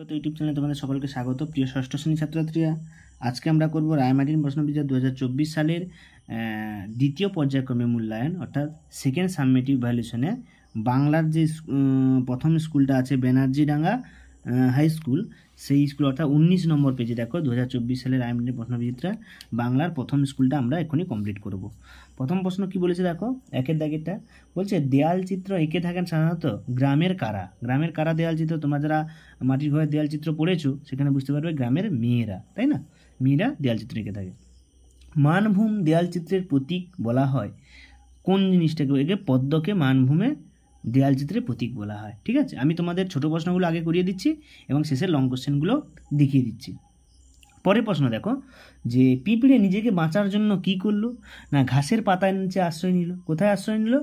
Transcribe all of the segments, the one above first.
বিজ্ঞতা YouTube চ্যানেলে তোমাদের সকলকে স্বাগত। প্রিয় ষষ্ঠ শ্রেণী ছাত্রছাত্রীরা, আজকে আমরা করব রায়মার্টিন প্রশ্নবিচির 2024 সালের দ্বিতীয় পর্যায়ক্রমে মূল্যায়ন অর্থাৎ সেকেন্ড সাবমিটিভ ভ্যালুয়েশনে বাংলার যে প্রথম স্কুলটা আছে ব্যানার্জিডাঙ্গা হাই স্কুল, সেই স্কুল অর্থাৎ 19 নম্বর পেজে দেখো 2024 সালের রায়মার্টিন প্রশ্নবিচিত্রা বাংলার প্রথম স্কুলটা আমরা এখনই কমপ্লিট করব। প্রথম প্রশ্ন কি বলেছে দেখো, একের দাগেরটা বলছে দেয়াল চিত্র এঁকে থাকেন সাধারণত গ্রামের কারা। গ্রামের কারা দেয়াল চিত্র, তোমরা যারা মাটির ঘরের দেয়াল চিত্র পড়েছো সেখানে বুঝতে পারবে গ্রামের মেয়েরা, তাই না? মেয়েরা দেয়াল চিত্র এঁকে থাকে। মানভূম দেয়াল চিত্রের প্রতীক বলা হয় কোন জিনিসটাকে? একে পদ্মকে মানভূমে দেয়াল চিত্রের প্রতীক বলা হয়। ঠিক আছে, আমি তোমাদের ছোট প্রশ্নগুলো আগে করিয়ে দিচ্ছি এবং শেষের লং কোশ্চেনগুলো দেখিয়ে দিচ্ছি। পরের প্রশ্ন দেখো, যে পিঁপড়ে নিজেকে বাঁচার জন্য কি করলো? না ঘাসের পাতার নিচে আশ্রয় নিল। কোথায় আশ্রয় নিল?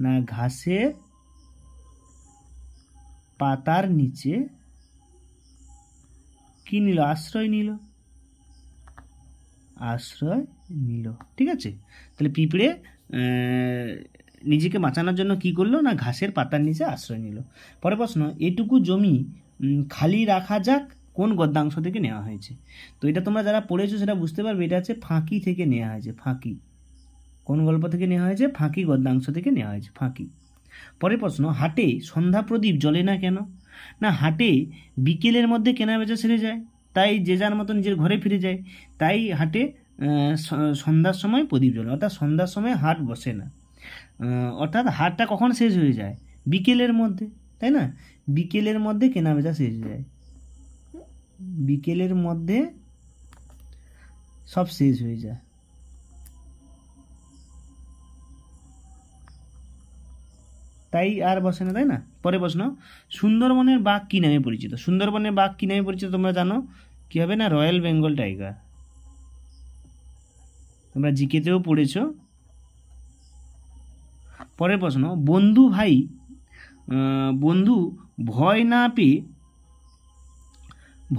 না ঘাসের পাতার নিচে কি নিল? আশ্রয় নিল। আশ্রয় নিল। ঠিক আছে, তাহলে পিঁপড়ে নিজেকে বাঁচানোর জন্য কি করলো? না ঘাসের পাতার নিচে আশ্রয় নিল। পরের প্রশ্ন, এটুকু জমি খালি রাখা যাক কোন গদ্যাংশ থেকে নেওয়া হয়েছে? তো এটা তোমরা যারা পড়েছো সেটা বুঝতে পারবে, এটা হচ্ছে ফাঁকি থেকে নেওয়া হয়েছে। ফাঁকি কোন গল্প থেকে নেওয়া হয়েছে? ফাঁকি গদ্যাংশ থেকে নেওয়া হয়েছে, ফাঁকি। পরের প্রশ্ন, হাটে সন্ধ্যা প্রদীপ জ্বলে না কেন? না হাটে বিকেলের মধ্যে কেনা বেচা সেরে যায়, তাই যে যার মতো নিজের ঘরে ফিরে যায়, তাই হাটে সন্ধ্যার সময় প্রদীপ জ্বলে, অর্থাৎ সন্ধ্যার সময় হাট বসে না। অর্থাৎ হাটটা কখন শেষ হয়ে যায়? বিকেলের মধ্যে, তাই না? বিকেলের মধ্যে কেনা বেচা শেষ হয়ে যায়, বিকেলের মধ্যে সব শেষ হয়ে যায়। তাই আর বসে না, তাই না? পরের প্রশ্ন, সুন্দরবনের বাঘ কি নামে পরিচিত? সুন্দরবনের বাঘ কি নামে পরিচিত তোমরা জানো? কি হবে? না রয়্যাল বেঙ্গল টাইগার। তোমরা জিকেতেও পড়েছো। পরের প্রশ্ন, বন্ধু ভাই বন্ধু ভয় না পেয়ে,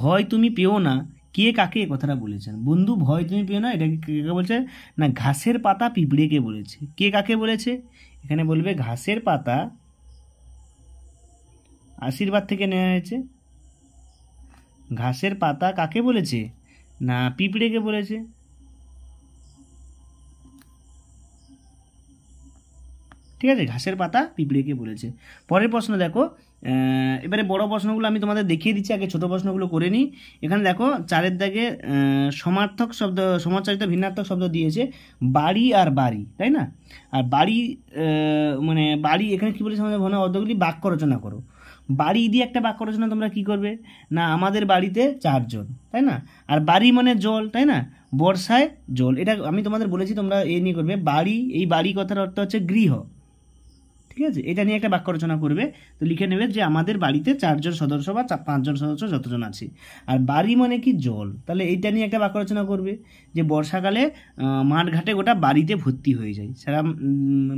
ভয় তুমি পেও না, কে কাকে এই কথাটা বলেছেন? বন্ধু ভয় তুমি পেও না, এটাকে কে বলছে? না ঘাসের পাতা পিঁপড়েকে বলেছে। কে কাকে বলেছে? এখানে বলবে ঘাসের পাতা আশীর্বাদ থেকে নেওয়া হয়েছে। ঘাসের পাতা কাকে বলেছে? না পিঁপড়েকে বলেছে। ঠিক আছে, ঘাসের পাতা পিঁপড়েকে বলেছে। পরের প্রশ্ন দেখো, এবারে বড় প্রশ্নগুলো আমি তোমাদের দেখিয়ে দিচ্ছি, আগে ছোট প্রশ্নগুলো করে নিই। এখানে দেখো চারের দাগে সমার্থক শব্দ, সমাজচারিত ভিন্নার্থক শব্দ দিয়েছে বাড়ি আর বাড়ি, তাই না? আর বাড়ি মানে বাড়ি এখানে কী বলেছে? আমাদের মনে অর্ধগুলি বাক্য রচনা করো। বাড়ি দিয়ে একটা বাক্য রচনা তোমরা কি করবে? না আমাদের বাড়িতে 4 জন, তাই না? আর বাড়ি মানে জল, তাই না? বর্ষায় জল, এটা আমি তোমাদের বলেছি, তোমরা এ নিয়ে করবে। বাড়ি, এই বাড়ি কথার অর্থ হচ্ছে গৃহ। ঠিক আছে, এটা নিয়ে একটা বাক্য রচনা করবে। তো লিখে নেবে যে আমাদের বাড়িতে 4 জন সদস্য বা 5 জন সদস্য যতজন আছে। আর বাড়ি মানে কি? জল। তাহলে এইটা নিয়ে একটা বাক্য রচনা করবে যে বর্ষাকালে মাঠঘাটে গোটা বাড়িতে ভর্তি হয়ে যায়, সারা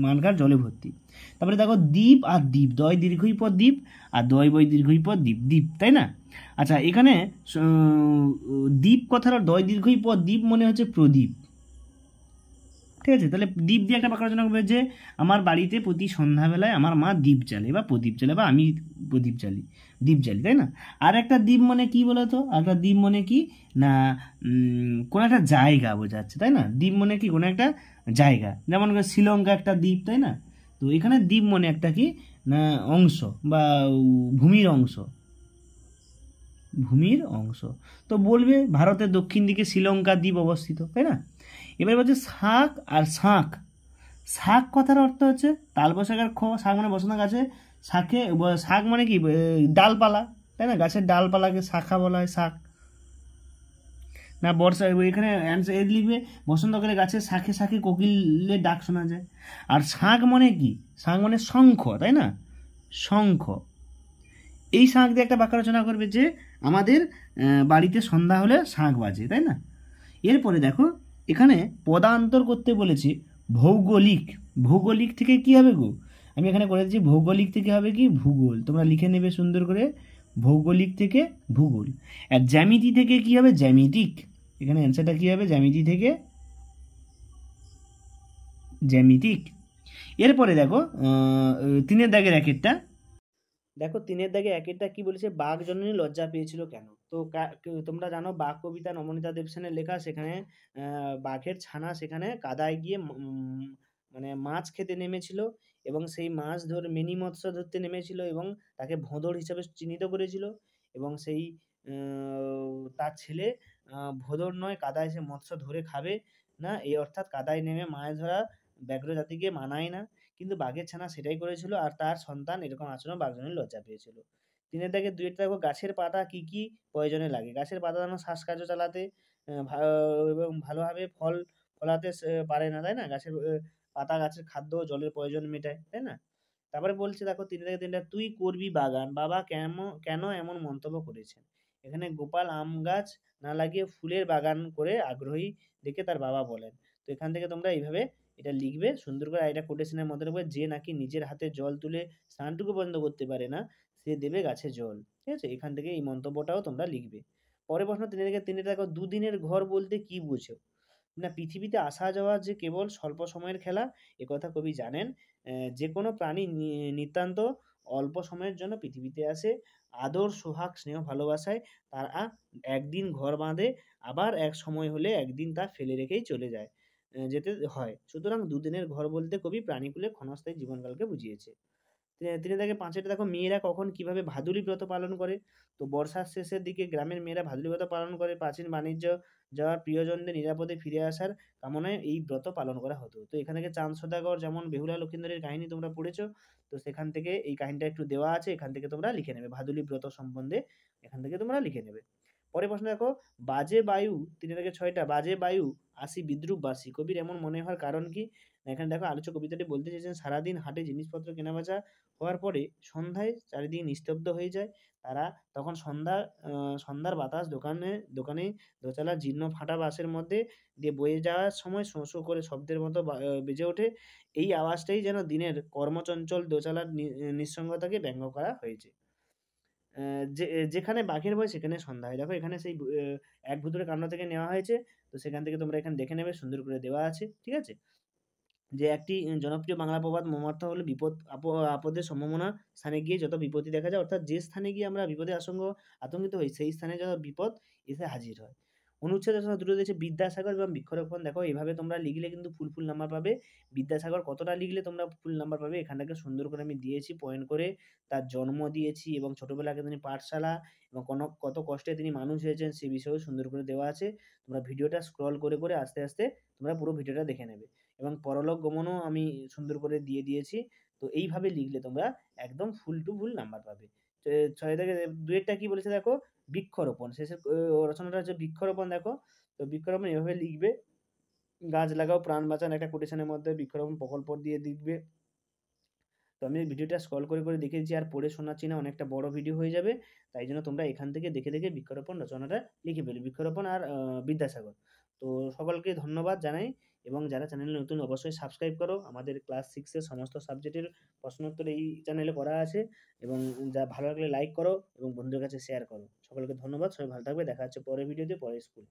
মাঠঘাট জলে ভর্তি। তারপরে দেখো দ্বীপ আর দ্বীপ, দয় দীর্ঘই পর দ্বীপ আর দয় বই দীর্ঘই পর দ্বীপ, দ্বীপ, তাই না? আচ্ছা, এখানে দ্বীপ কথার দয় দীর্ঘই পর দ্বীপ মনে হচ্ছে প্রদীপ। ঠিক আছে, তাহলে দ্বীপ দিয়ে একটা বাক্য রচনা করবে যে আমার বাড়িতে প্রতি সন্ধ্যাবেলায় আমার মা দ্বীপ জ্বালে বা প্রদীপ জ্বালে, বা আমি প্রদীপ জ্বালি, দ্বীপ জ্বালি, তাই না? আর একটা দ্বীপ মানে কি বলো তো? আর একটা দ্বীপ মানে কি? না কোনো একটা জায়গা বোঝাচ্ছে, তাই না? দ্বীপ মানে কি? কোনো একটা জায়গা, যেমন শ্রীলঙ্কা একটা দ্বীপ, তাই না? তো এখানে দ্বীপ মানে একটা কি? না অংশ বা ভূমির অংশ, ভূমির অংশ। তো বলবে ভারতের দক্ষিণ দিকে শ্রীলঙ্কা দ্বীপ অবস্থিত, তাই না? এবার বলছে শাক আর শাঁখ। শাক কথার অর্থ হচ্ছে তাল বসাকার খ, শাক মানে বসানো গাছে, শাকে শাক মানে কি? ডালপালা, তাই না? গাছের ডালপালাকে শাখা বলা হয়, শাক। না বর্ষা, এখানে অ্যান্সার এ লিখবে বসন্তকালে গাছের শাখে শাখে কোকিলের ডাক শোনা যায়। আর শাঁখ মানে কি? শাঁখ মানে শঙ্খ, তাই না? শঙ্খ। এই শাঁখ দিয়ে একটা বাক্য রচনা করবে যে আমাদের বাড়িতে সন্ধ্যা হলে শাঁখ বাজে, তাই না? এরপরে দেখো এখানে পদান্তর করতে বলেছে ভৌগোলিক। ভৌগোলিক থেকে কি হবে গো? আমি এখানে করে দিচ্ছি ভৌগোলিক থেকে হবে কি? ভূগোল। তোমরা লিখে নেবে সুন্দর করে, ভৌগোলিক থেকে ভূগোল। আর জ্যামিতি থেকে কি হবে? জ্যামিতিক। এখানে অ্যান্সারটা কি হবে? জ্যামিতি থেকে জ্যামিতিক। এরপরে দেখো 3 দাগের 1-টা দেখো 3-এর দাগে 1-এরটা কি বলেছে, বাঘ জননী লজ্জা পেয়েছিল কেন? তো তোমরা জানো বাঘ কবিতা নমনীতা দেবসেনের লেখা, সেখানে বাঘের ছানা সেখানে কাদায় গিয়ে মানে মাছ খেতে নেমেছিল এবং সেই মাছ মিনি মৎস্য ধরতে নেমেছিল এবং তাকে ভোঁদড় হিসাবে চিহ্নিত করেছিল এবং সেই তার ছেলে ভোঁদড় নয়, কাদায় সে মৎস্য ধরে খাবে না, এই অর্থাৎ কাদায় নেমে মাছ ধরা ব্যাঘ্র জাতিকে মানায় না। কিন্তু বাঘের ছানা সেটাই করেছিল আর তার সন্তান এরকম আচরণ বাঘজনের লজ্জা পেয়েছিল। 3-এর দাগে 2-এরটা দেখো, গাছের পাতা কি কি প্রয়োজনে লাগে? গাছের পাতা যেন শ্বাসকার্য চালাতে এবং ভালোভাবে ফল ফলাতে পারে না, তাই না? গাছের পাতা গাছের খাদ্য ও জলের প্রয়োজন মেটায়, তাই না? তারপরে বলছে দেখো 3 থেকে 3টা, তুই করবি বাগান, বাবা কেন এমন মন্তব্য করেছেন? এখানে গোপাল আম গাছ না লাগিয়ে ফুলের বাগান করে আগ্রহী দেখে তার বাবা বলেন। তো এখান থেকে তোমরা এইভাবে এটা লিখবে সুন্দর করে। এটা কোটেশনের মধ্যে রাখবে, যে নাকি নিজের হাতে জল তুলে স্নানটুকু বন্ধ করতে পারে না, সে দেবে গাছে জল। ঠিক আছে? এখান থেকে এই মন্তব্যটাও তোমরা লিখবে। পরের প্রশ্ন 3 থেকে 3 দেখো, দুদিনের ঘর বলতে কি বোঝো? না, পৃথিবীতে আসা যাওয়া যে কেবল স্বল্প সময়ের খেলা, একথা কবি জানেন। যে কোনো প্রাণী নিতান্ত অল্প সময়ের জন্য পৃথিবীতে আসে। আদর, সোহাগ, স্নেহ, ভালোবাসায় তারা একদিন ঘর বাঁধে, আবার এক সময় হলে একদিন তা ফেলে রেখেই চলে যায়, যেতে হয়। সুতরাং দুদিনের ঘর বলতে কবি প্রাণীকুলের ক্ষণস্থায়ী জীবনকালকে বুঝিয়েছে। তিনি দেখে 5-এ দেখো, মেয়েরা কখন কিভাবে ভাদুলী ব্রত পালন করে? তো বর্ষার শেষের দিকে গ্রামের মেয়েরা ভাদুলী ব্রত পালন করে। প্রাচীন বাণিজ্য যাওয়া প্রিয়জনদের নিরাপদে ফিরে আসার কামনায় এই ব্রত পালন করা হতো। তো এখান থেকে চাঁদ সওদাগর যেমন বেহুলা লক্ষীন্দরের কাহিনী তোমরা পড়েছো, তো সেখান থেকে এই কাহিনীটা একটু দেওয়া আছে, এখান থেকে তোমরা লিখে নেবে ভাদুলী ব্রত সম্বন্ধে, এখান থেকে তোমরা লিখে নেবে। পরের প্রশ্ন দেখো, বাজে বায়ু 3 থেকে 6টা, বাজে বায়ু আসি বিদ্রূপবাসী, কবির এমন মনে হওয়ার কারণ কি? এখানে দেখো আলোচক কবিতাটি বলতে চেয়েছেন, সারাদিন হাটে জিনিসপত্র কেনাবেচা হওয়ার পরে সন্ধ্যায় চারিদিকে নিস্তব্ধ হয়ে যায়। তারা তখন সন্ধ্যার বাতাস দোকানে দোতলার জীর্ণ ফাটা বাসের মধ্যে দিয়ে বয়ে যাওয়ার সময় শোঁ শোঁ করে শব্দের মতো বেজে ওঠে। এই আওয়াজটাই যেন দিনের কর্মচঞ্চল দোতলার নিঃসঙ্গতাকে ব্যঙ্গ করা হয়েছে। যেখানে বাঘের ভয় সেখানে সন্ধ্যা হয়। দেখো এখানে সেই এক ভূতুড়ে কাণ্ড থেকে নেওয়া হয়েছে। তো সেখান থেকে তোমরা এখানে দেখে নেবে, সুন্দর করে দেওয়া আছে। ঠিক আছে? যে একটি জনপ্রিয় বাংলা প্রবাদ, মর্মার্থ হলো, বিপদ আপদের সম্ভাবনা স্থানে গিয়ে যত বিপত্তি দেখা যায়, অর্থাৎ যে স্থানে গিয়ে আমরা বিপদে আতঙ্কিত হই, সেই স্থানে যত বিপদ এসে হাজির হয়। অনুচ্ছেদের সাথে দুটো দিয়েছে, বিদ্যাসাগর এবং বৃক্ষরোপণ। দেখো এভাবে তোমরা লিখলে কিন্তু ফুল নাম্বার পাবে। বিদ্যাসাগর কতটা লিখলে তোমরা ফুল নাম্বার পাবে, এখানটাকে সুন্দর করে আমি দিয়েছি পয়েন্ট করে। তার জন্ম দিয়েছি এবং ছোটবেলাকে তিনি পাঠশালা এবং কত কষ্টে তিনি মানুষ হয়েছেন সে বিষয়েও সুন্দর করে দেওয়া আছে। তোমরা ভিডিওটা স্ক্রল করে আস্তে আস্তে তোমরা পুরো ভিডিওটা দেখে নেবে এবং পরলোক গমনও আমি সুন্দর করে দিয়ে দিয়েছি। তো এইভাবে লিখলে তোমরা একদম ফুল টু ফুল নাম্বার পাবে। 6 থেকে 2-এরটা কি বলেছে দেখো, বৃক্ষরোপণ। শেষের রচনাটা হচ্ছে বৃক্ষরোপণ। দেখো তো বৃক্ষরোপণ এভাবে লিখবে, গাছ লাগাও প্রাণ বাঁচান, একটা কোটেশনের মধ্যে বৃক্ষরোপণ প্রকল্প দিয়ে লিখবে। তো আমি ভিডিওটা স্ক্রল করে দেখেছি আর পড়ে শোনাচ্ছি না, অনেকটা বড় ভিডিও হয়ে যাবে। তাই জন্য তোমরা এখান থেকে দেখে বৃক্ষরোপণ রচনাটা লিখে ফেলো, বৃক্ষরোপণ আর বিদ্যাসাগর। তো সকলকে ধন্যবাদ জানাই এবং যারা চ্যানেলে নতুন অবশ্যই সাবস্ক্রাইব করো। আমাদের ক্লাস 6 এর সমস্ত সাবজেক্টের প্রশ্নোত্তর এই চ্যানেলে করা আছে এবং যা ভালো লাগলে লাইক করো এবং বন্ধুদের কাছে শেয়ার করো। সকলকে ধন্যবাদ, সবাই ভালো থাকবে। দেখা হচ্ছে পরের ভিডিওতে, পরের স্কুলে।